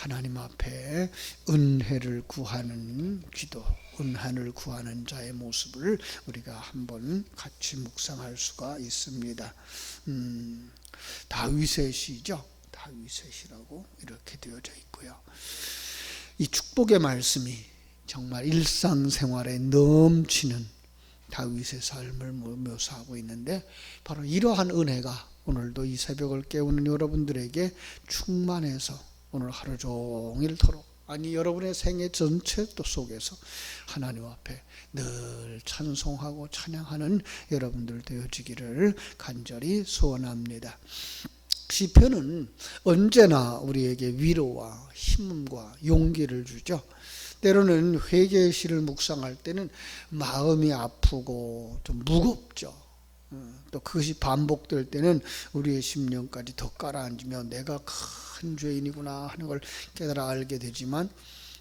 하나님 앞에 은혜를 구하는 기도, 은혜를 구하는 자의 모습을 우리가 한번 같이 묵상할 수가 있습니다. 다윗의 시죠. 다윗의 시라고 이렇게 되어져 있고요. 이 축복의 말씀이 정말 일상생활에 넘치는 다윗의 삶을 묘사하고 있는데, 바로 이러한 은혜가 오늘도 이 새벽을 깨우는 여러분들에게 충만해서 오늘 하루 종일토록, 아니 여러분의 생애 전체 또 속에서 하나님 앞에 늘 찬송하고 찬양하는 여러분들 되어지기를 간절히 소원합니다. 시편은 언제나 우리에게 위로와 힘과 용기를 주죠. 때로는 회개의 시를 묵상할 때는 마음이 아프고 좀 무겁죠. 또 그것이 반복될 때는 우리의 심령까지 더 가라앉으며 내가 큰 죄인이구나 하는 걸 깨달아 알게 되지만,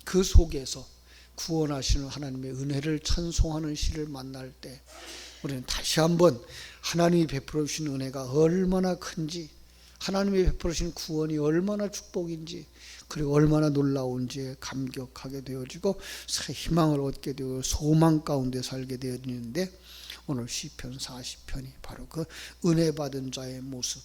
그 속에서 구원하시는 하나님의 은혜를 찬송하는 시를 만날 때 우리는 다시 한번 하나님이 베풀어 주신 은혜가 얼마나 큰지, 하나님이 베풀어 주신 구원이 얼마나 축복인지, 그리고 얼마나 놀라운지에 감격하게 되어지고 새 희망을 얻게 되어 소망 가운데 살게 되어지는데, 오늘 시편 40편이 바로 그 은혜 받은 자의 모습,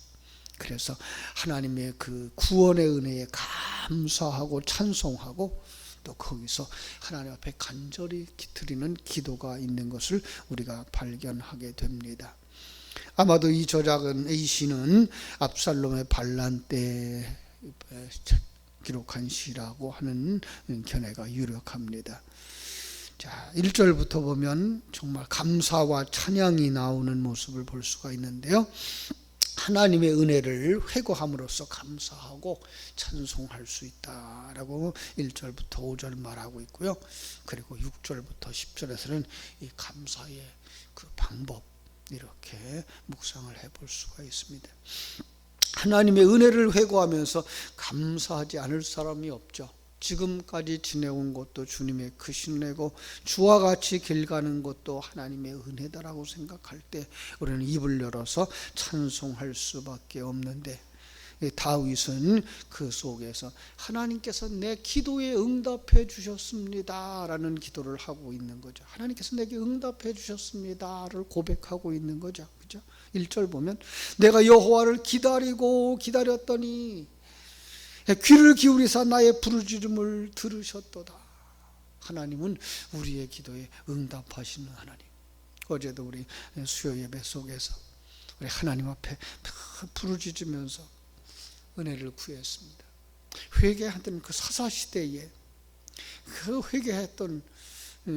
그래서 하나님의 그 구원의 은혜에 감사하고 찬송하고 또 거기서 하나님 앞에 간절히 드리는 기도가 있는 것을 우리가 발견하게 됩니다. 아마도 이 저작은, 이 시는 압살롬의 반란 때 기록한 시라고 하는 견해가 유력합니다. 자, 1절부터 보면 정말 감사와 찬양이 나오는 모습을 볼 수가 있는데요. 하나님의 은혜를 회고함으로써 감사하고 찬송할 수 있다라고 1절부터 5절 말하고 있고요. 그리고 6절부터 10절에서는 이 감사의 그 방법, 이렇게 묵상을 해볼 수가 있습니다. 하나님의 은혜를 회고하면서 감사하지 않을 사람이 없죠. 지금까지 지내온 것도 주님의 크신 은혜고, 주와 같이 길 가는 것도 하나님의 은혜다라고 생각할 때 우리는 입을 열어서 찬송할 수밖에 없는데, 다윗은 그 속에서 하나님께서 내 기도에 응답해 주셨습니다 라는 기도를 하고 있는 거죠. 하나님께서 내게 응답해 주셨습니다를 고백하고 있는 거죠. 그죠? 1절 보면 내가 여호와를 기다리고 기다렸더니 귀를 기울이사 나의 부르짖음을 들으셨도다. 하나님은 우리의 기도에 응답하시는 하나님. 어제도 우리 수요 예배 속에서 우리 하나님 앞에 부르짖으면서 은혜를 구했습니다. 회개하던 그 사사시대에 그 회개했던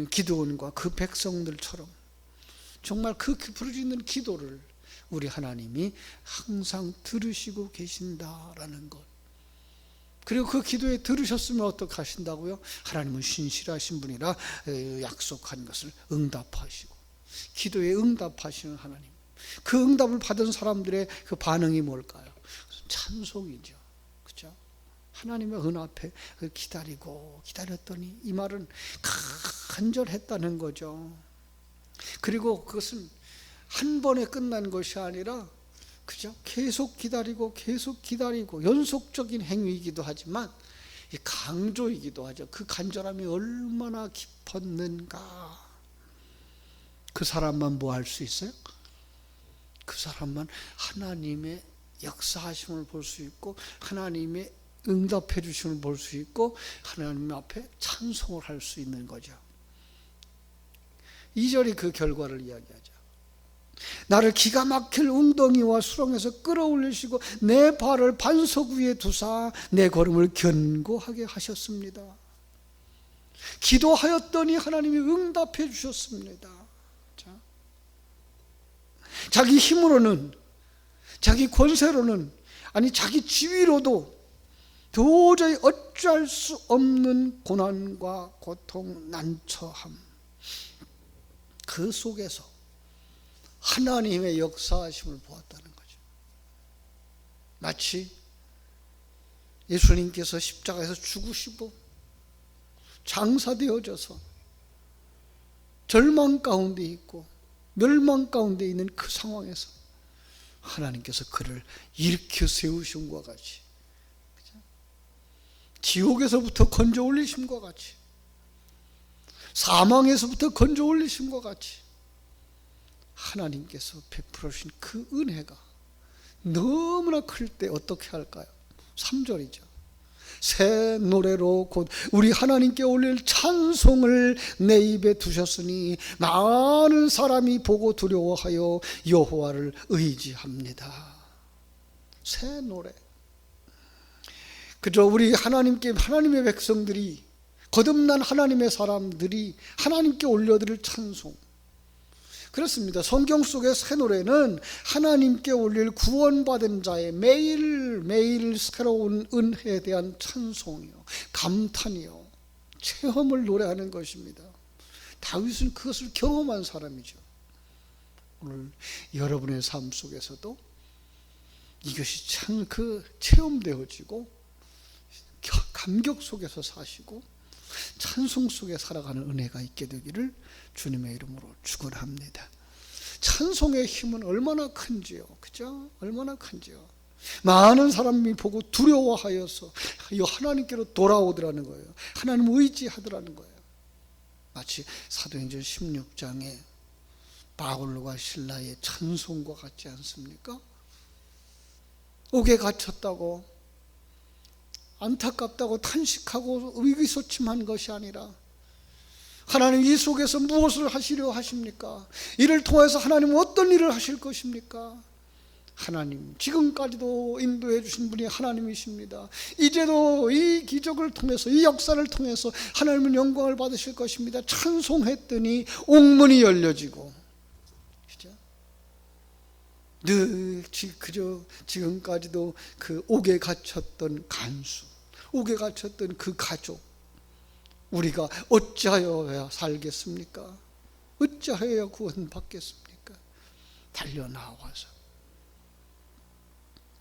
기드온과 그 백성들처럼 정말 그 부르짖는 기도를 우리 하나님이 항상 들으시고 계신다라는 것. 그리고 그 기도에 들으셨으면 어떻게 하신다고요? 하나님은 신실하신 분이라 약속한 것을 응답하시고, 기도에 응답하시는 하나님. 그 응답을 받은 사람들의 그 반응이 뭘까요? 찬송이죠. 그죠? 하나님의 은 앞에 기다리고 기다렸더니, 이 말은 간절했다는 거죠. 그리고 그것은 한 번에 끝난 것이 아니라, 그죠? 계속 기다리고 연속적인 행위이기도 하지만 강조이기도 하죠. 그 간절함이 얼마나 깊었는가. 그 사람만 뭐 할 수 있어요? 그 사람만 하나님의 역사하심을 볼 수 있고, 하나님의 응답해 주심을 볼 수 있고, 하나님 앞에 찬송을 할 수 있는 거죠. 2절이 그 결과를 이야기하죠. 나를 기가 막힐 웅덩이와 수렁에서 끌어올리시고 내 발을 반석 위에 두사 내 걸음을 견고하게 하셨습니다. 기도하였더니 하나님이 응답해 주셨습니다. 자, 자기 힘으로는, 자기 권세로는, 아니 자기 지위로도 도저히 어찌할 수 없는 고난과 고통, 난처함, 그 속에서 하나님의 역사하심을 보았다는 거죠. 마치 예수님께서 십자가에서 죽으시고 장사되어져서 절망 가운데 있고 멸망 가운데 있는 그 상황에서 하나님께서 그를 일으켜 세우신 것과 같이 지옥에서부터 건져 올리심과 같이, 사망에서부터 건져 올리심과 같이 하나님께서 베풀어 주신 그 은혜가 너무나 클 때 어떻게 할까요? 3절이죠. 새 노래로 곧 우리 하나님께 올릴 찬송을 내 입에 두셨으니 많은 사람이 보고 두려워하여 여호와를 의지합니다. 새 노래. 그저 우리 하나님의 백성들이, 거듭난 하나님의 사람들이 하나님께 올려드릴 찬송. 그렇습니다. 성경 속의 새 노래는 하나님께 올릴 구원받은 자의 매일매일 새로운 은혜에 대한 찬송이요, 감탄이요, 체험을 노래하는 것입니다. 다윗은 그것을 경험한 사람이죠. 오늘 여러분의 삶 속에서도 이것이 참 체험되어지고 감격 속에서 사시고 찬송 속에 살아가는 은혜가 있게 되기를 주님의 이름으로 축원합니다. 찬송의 힘은 얼마나 큰지요, 그죠? 얼마나 큰지요. 많은 사람이 보고 두려워하여서 하나님께로 돌아오더라는 거예요. 하나님을 의지하더라는 거예요. 마치 사도행전 16장에 바울과 실라의 찬송과 같지 않습니까? 옥에 갇혔다고, 안타깝다고 탄식하고 의기소침한 것이 아니라 하나님 이 속에서 무엇을 하시려 하십니까? 이를 통해서 하나님은 어떤 일을 하실 것입니까? 하나님, 지금까지도 인도해 주신 분이 하나님이십니다. 이제도 이 기적을 통해서, 이 역사를 통해서 하나님은 영광을 받으실 것입니다. 찬송했더니 옥문이 열려지고, 그저 지금까지도 그 옥에 갇혔던 간수, 옥에 갇혔던 그 가족, 우리가 어찌하여야 살겠습니까? 어찌하여야 구원받겠습니까? 달려나와서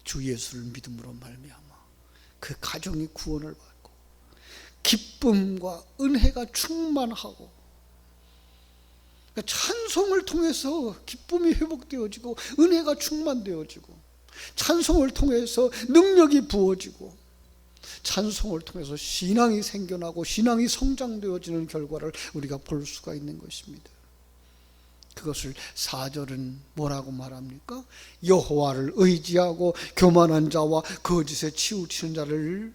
주 예수를 믿음으로 말미암아 그 가정이 구원을 받고 기쁨과 은혜가 충만하고, 찬송을 통해서 기쁨이 회복되어지고 은혜가 충만되어지고, 찬송을 통해서 능력이 부어지고, 찬송을 통해서 신앙이 생겨나고 신앙이 성장되어지는 결과를 우리가 볼 수가 있는 것입니다. 그것을 4절은 뭐라고 말합니까? 여호와를 의지하고 교만한 자와 거짓에 치우치는 자를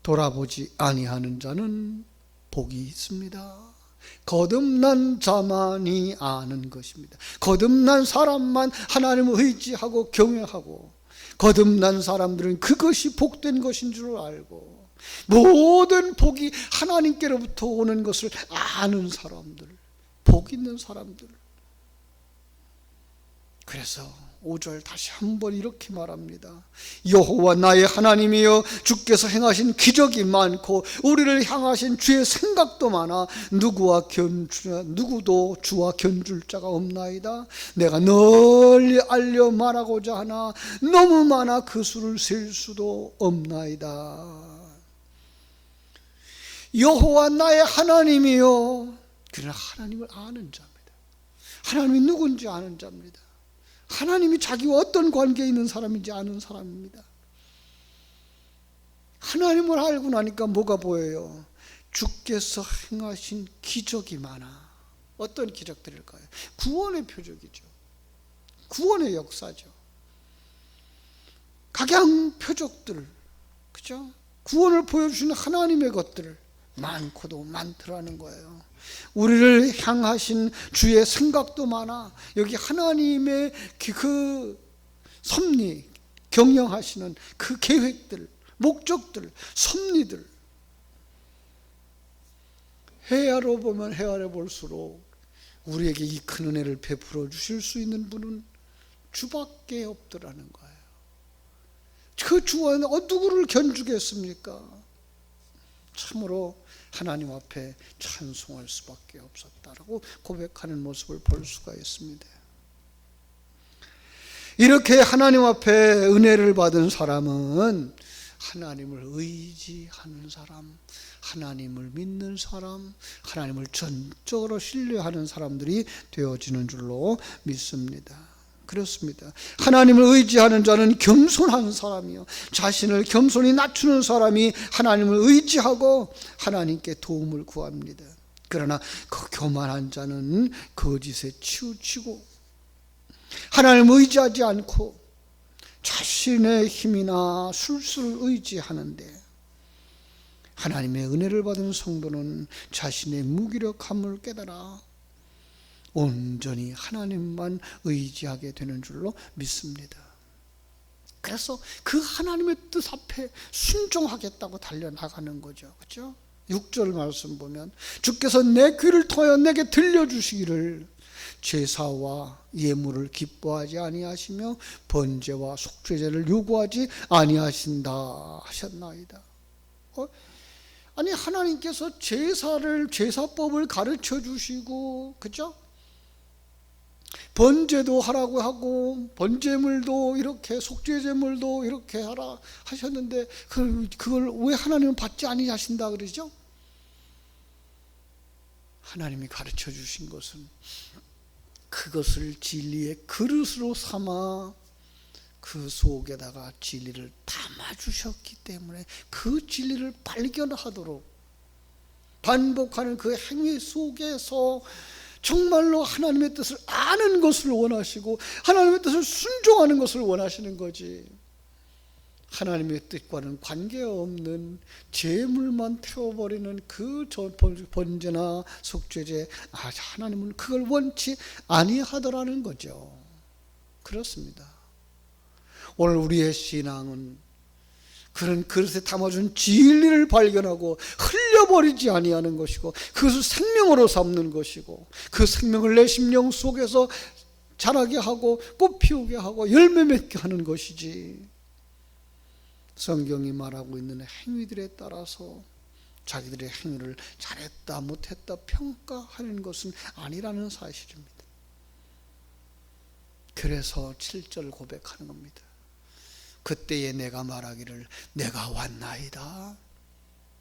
돌아보지 아니하는 자는 복이 있습니다. 거듭난 자만이 아는 것입니다. 거듭난 사람만 하나님을 의지하고 경외하고, 거듭난 사람들은 그것이 복된 것인 줄 알고, 모든 복이 하나님께로부터 오는 것을 아는 사람들, 복 있는 사람들. 그래서 5절 다시 한번 이렇게 말합니다. 여호와 나의 하나님이여, 주께서 행하신 기적이 많고 우리를 향하신 주의 생각도 많아 누구도 주와 견줄 자가 없나이다. 내가 널리 알려 말하고자 하나 너무 많아 그 수를 셀 수도 없나이다. 여호와 나의 하나님이여, 그러나 하나님을 아는 자입니다. 하나님이 누군지 아는 자입니다. 하나님이 자기와 어떤 관계에 있는 사람인지 아는 사람입니다. 하나님을 알고 나니까 뭐가 보여요? 주께서 행하신 기적이 많아. 어떤 기적들일까요? 구원의 표적이죠. 구원의 역사죠. 각양 표적들, 그죠? 구원을 보여주시는 하나님의 것들 많고도 많더라는 거예요. 우리를 향하신 주의 생각도 많아. 여기 하나님의 그 섭리, 경영하시는 그 계획들, 목적들, 섭리들, 헤아려 보면 헤아려 볼수록 우리에게 이 큰 은혜를 베풀어 주실 수 있는 분은 주밖에 없더라는 거예요. 그 주와 누구를 견주겠습니까? 참으로 하나님 앞에 찬송할 수밖에 없었다라고 고백하는 모습을 볼 수가 있습니다. 이렇게 하나님 앞에 은혜를 받은 사람은 하나님을 의지하는 사람, 하나님을 믿는 사람, 하나님을 전적으로 신뢰하는 사람들이 되어지는 줄로 믿습니다. 그렇습니다. 하나님을 의지하는 자는 겸손한 사람이요, 자신을 겸손히 낮추는 사람이 하나님을 의지하고 하나님께 도움을 구합니다. 그러나 그 교만한 자는 거짓에 치우치고 하나님을 의지하지 않고 자신의 힘이나 술수를 의지하는데, 하나님의 은혜를 받은 성도는 자신의 무기력함을 깨달아 온전히 하나님만 의지하게 되는 줄로 믿습니다. 그래서 그 하나님의 뜻 앞에 순종하겠다고 달려나가는 거죠. 그렇죠? 6절 말씀 보면 주께서 내 귀를 통하여 내게 들려주시기를 제사와 예물을 기뻐하지 아니하시며 번제와 속죄제를 요구하지 아니하신다 하셨나이다. 아니, 하나님께서 제사법을 가르쳐 주시고, 그죠? 번제도 하라고 하고, 번제물도 이렇게, 속죄제물도 이렇게 하라 하셨는데, 그걸 왜 하나님은 받지 아니하신다 그러죠? 하나님이 가르쳐 주신 것은 그것을 진리의 그릇으로 삼아 그 속에다가 진리를 담아주셨기 때문에 그 진리를 발견하도록 반복하는 그 행위 속에서 정말로 하나님의 뜻을 아는 것을 원하시고 하나님의 뜻을 순종하는 것을 원하시는 거지, 하나님의 뜻과는 관계없는 제물만 태워버리는 그 번제나 속죄제, 하나님은 그걸 원치 아니하더라는 거죠. 그렇습니다. 오늘 우리의 신앙은 그런 그릇에 담아준 진리를 발견하고 흘려버리지 아니하는 것이고, 그것을 생명으로 삼는 것이고, 그 생명을 내 심령 속에서 자라게 하고 꽃 피우게 하고 열매 맺게 하는 것이지, 성경이 말하고 있는 행위들에 따라서 자기들의 행위를 잘했다 못했다 평가하는 것은 아니라는 사실입니다. 그래서 7절 고백하는 겁니다. 그때에 내가 말하기를 내가 왔나이다.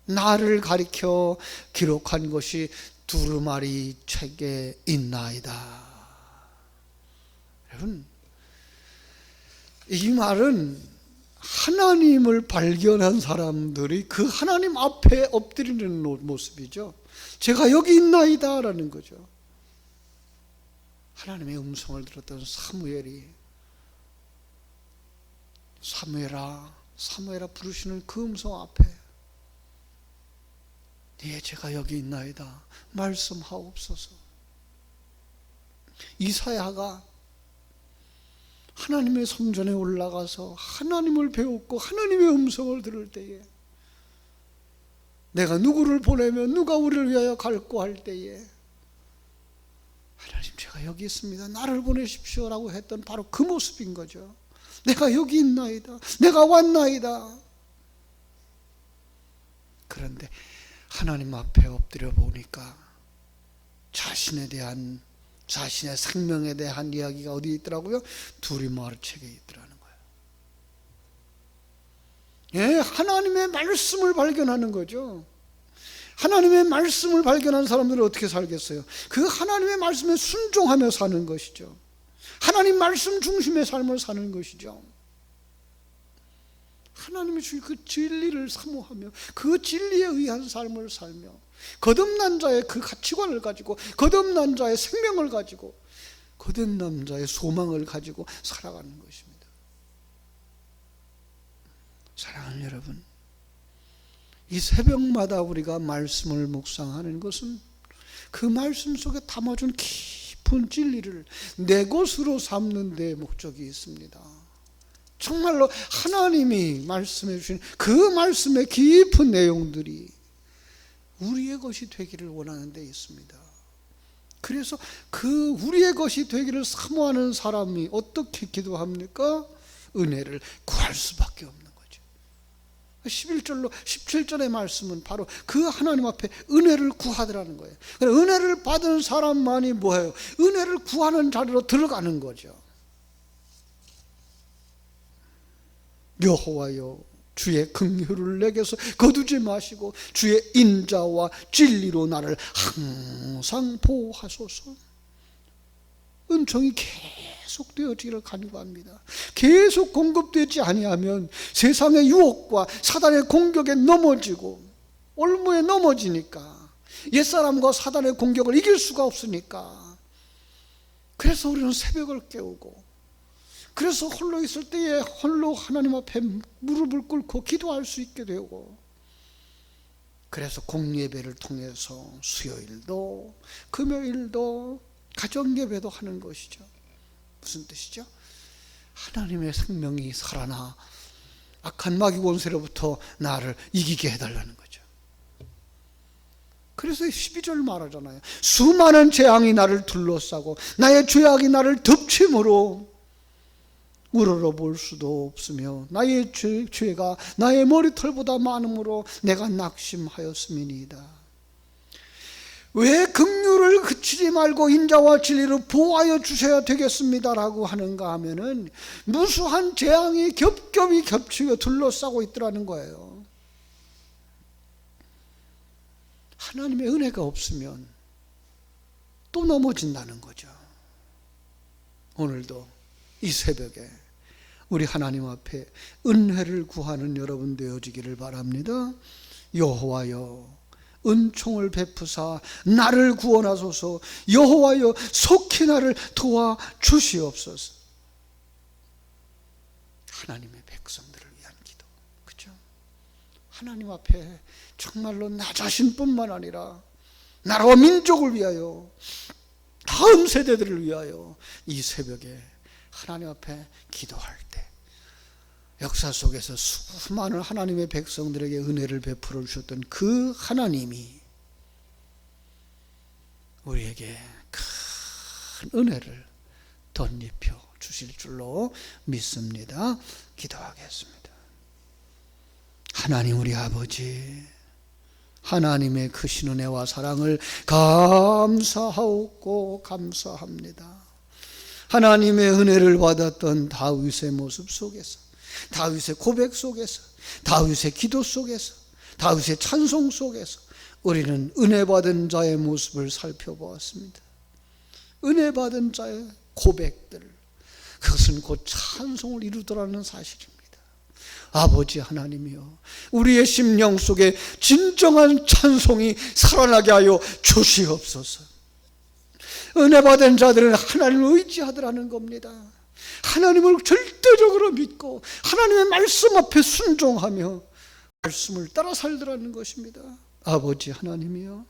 나를 가리켜 기록한 것이 두루마리 책에 있나이다. 여러분, 이 말은 하나님을 발견한 사람들이 그 하나님 앞에 엎드리는 모습이죠. 제가 여기 있나이다 라는 거죠. 하나님의 음성을 들었던 사무엘아 부르시는 그 음성 앞에 네, 제가 여기 있나이다 말씀하옵소서. 이사야가 하나님의 성전에 올라가서 하나님을 배웠고 하나님의 음성을 들을 때에, 내가 누구를 보내면 누가 우리를 위하여 갈고 할 때에 하나님, 제가 여기 있습니다, 나를 보내십시오 라고 했던 바로 그 모습인 거죠. 내가 여기 있나이다, 내가 왔나이다. 그런데 하나님 앞에 엎드려 보니까 자신의 생명에 대한 이야기가 어디 있더라고요? 두루마리 책에 있더라는 거예요. 예, 하나님의 말씀을 발견하는 거죠. 하나님의 말씀을 발견한 사람들은 어떻게 살겠어요? 그 하나님의 말씀에 순종하며 사는 것이죠. 하나님 말씀 중심의 삶을 사는 것이죠. 하나님이 주신 그 진리를 사모하며 그 진리에 의한 삶을 살며 거듭난 자의 그 가치관을 가지고, 거듭난 자의 생명을 가지고, 거듭난 자의 소망을 가지고 살아가는 것입니다. 사랑하는 여러분, 이 새벽마다 우리가 말씀을 묵상하는 것은 그 말씀 속에 담아준 깊은 진리를 내 것으로 삼는 데 목적이 있습니다. 정말로 하나님이 말씀해 주신 그 말씀의 깊은 내용들이 우리의 것이 되기를 원하는 데 있습니다. 그래서 그 우리의 것이 되기를 사모하는 사람이 어떻게 기도합니까? 은혜를 구할 수밖에 없는 거죠. 11절로 17절의 말씀은 바로 그 하나님 앞에 은혜를 구하더라는 거예요. 은혜를 받은 사람만이 뭐예요? 은혜를 구하는 자리로 들어가는 거죠. 여호와여, 주의 긍휼을 내게서 거두지 마시고 주의 인자와 진리로 나를 항상 보호하소서. 은총이 계속 되어지기를 간구합니다. 계속 공급되지 아니하면 세상의 유혹과 사단의 공격에 넘어지고 올무에 넘어지니까 옛사람과 사단의 공격을 이길 수가 없으니까, 그래서 우리는 새벽을 깨우고, 그래서 홀로 있을 때에 홀로 하나님 앞에 무릎을 꿇고 기도할 수 있게 되고, 그래서 공예배를 통해서 수요일도 금요일도 가정예배도 하는 것이죠. 무슨 뜻이죠? 하나님의 생명이 살아나 악한 마귀 권세로부터 나를 이기게 해달라는 거죠. 그래서 12절 말하잖아요. 수많은 재앙이 나를 둘러싸고 나의 죄악이 나를 덮침으로 우러러볼 수도 없으며 나의 죄가 나의 머리털보다 많음으로 내가 낙심하였음이니이다. 왜 긍휼을 그치지 말고 인자와 진리로 보호하여 주셔야 되겠습니다라고 하는가 하면은 무수한 재앙이 겹겹이 겹치고 둘러싸고 있더라는 거예요. 하나님의 은혜가 없으면 또 넘어진다는 거죠. 오늘도 이 새벽에 우리 하나님 앞에 은혜를 구하는 여러분 되어지기를 바랍니다. 여호와여, 은총을 베푸사 나를 구원하소서. 여호와여, 속히 나를 도와주시옵소서. 하나님의 백성들을 위한 기도, 그죠? 하나님 앞에 정말로 나 자신뿐만 아니라 나라와 민족을 위하여, 다음 세대들을 위하여 이 새벽에 하나님 앞에 기도할 때 역사 속에서 수많은 하나님의 백성들에게 은혜를 베풀어 주셨던 그 하나님이 우리에게 큰 은혜를 덧입혀 주실 줄로 믿습니다. 기도하겠습니다. 하나님 우리 아버지, 하나님의 크신 은혜와 사랑을 감사하옵고 감사합니다. 하나님의 은혜를 받았던 다윗의 모습 속에서, 다윗의 고백 속에서, 다윗의 기도 속에서, 다윗의 찬송 속에서 우리는 은혜 받은 자의 모습을 살펴보았습니다. 은혜 받은 자의 고백들, 그것은 곧 찬송을 이루더라는 사실입니다. 아버지 하나님이여, 우리의 심령 속에 진정한 찬송이 살아나게 하여 주시옵소서. 은혜 받은 자들은 하나님을 의지하더라는 겁니다. 하나님을 절대적으로 믿고 하나님의 말씀 앞에 순종하며 말씀을 따라 살더라는 것입니다. 아버지 하나님이여,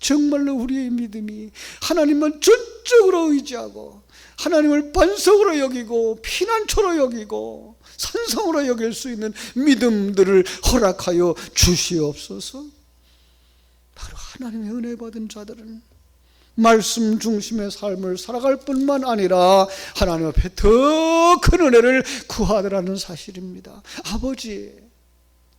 정말로 우리의 믿음이 하나님만 전적으로 의지하고 하나님을 반석으로 여기고 피난처로 여기고 산성으로 여길 수 있는 믿음들을 허락하여 주시옵소서. 바로 하나님의 은혜 받은 자들은 말씀 중심의 삶을 살아갈 뿐만 아니라 하나님 앞에 더 큰 은혜를 구하더라는 사실입니다. 아버지,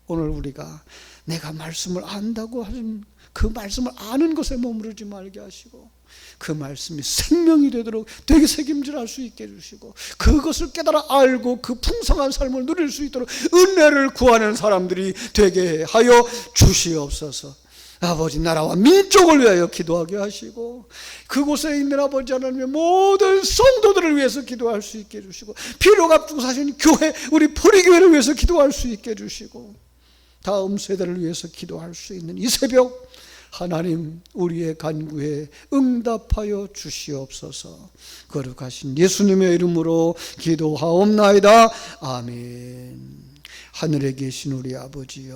오늘 우리가 내가 말씀을 안다고 하는 그 말씀을 아는 것에 머무르지 말게 하시고 그 말씀이 생명이 되도록 되게 책임질할 수 있게 해주시고 그것을 깨달아 알고 그 풍성한 삶을 누릴 수 있도록 은혜를 구하는 사람들이 되게 하여 주시옵소서. 아버지, 나라와 민족을 위하여 기도하게 하시고 그곳에 있는 아버지 하나님의 모든 성도들을 위해서 기도할 수 있게 해주시고 피로 값주고 사신 교회, 우리 포리교회를 위해서 기도할 수 있게 해주시고 다음 세대를 위해서 기도할 수 있는 이 새벽 하나님, 우리의 간구에 응답하여 주시옵소서. 거룩하신 예수님의 이름으로 기도하옵나이다. 아멘. 하늘에 계신 우리 아버지여,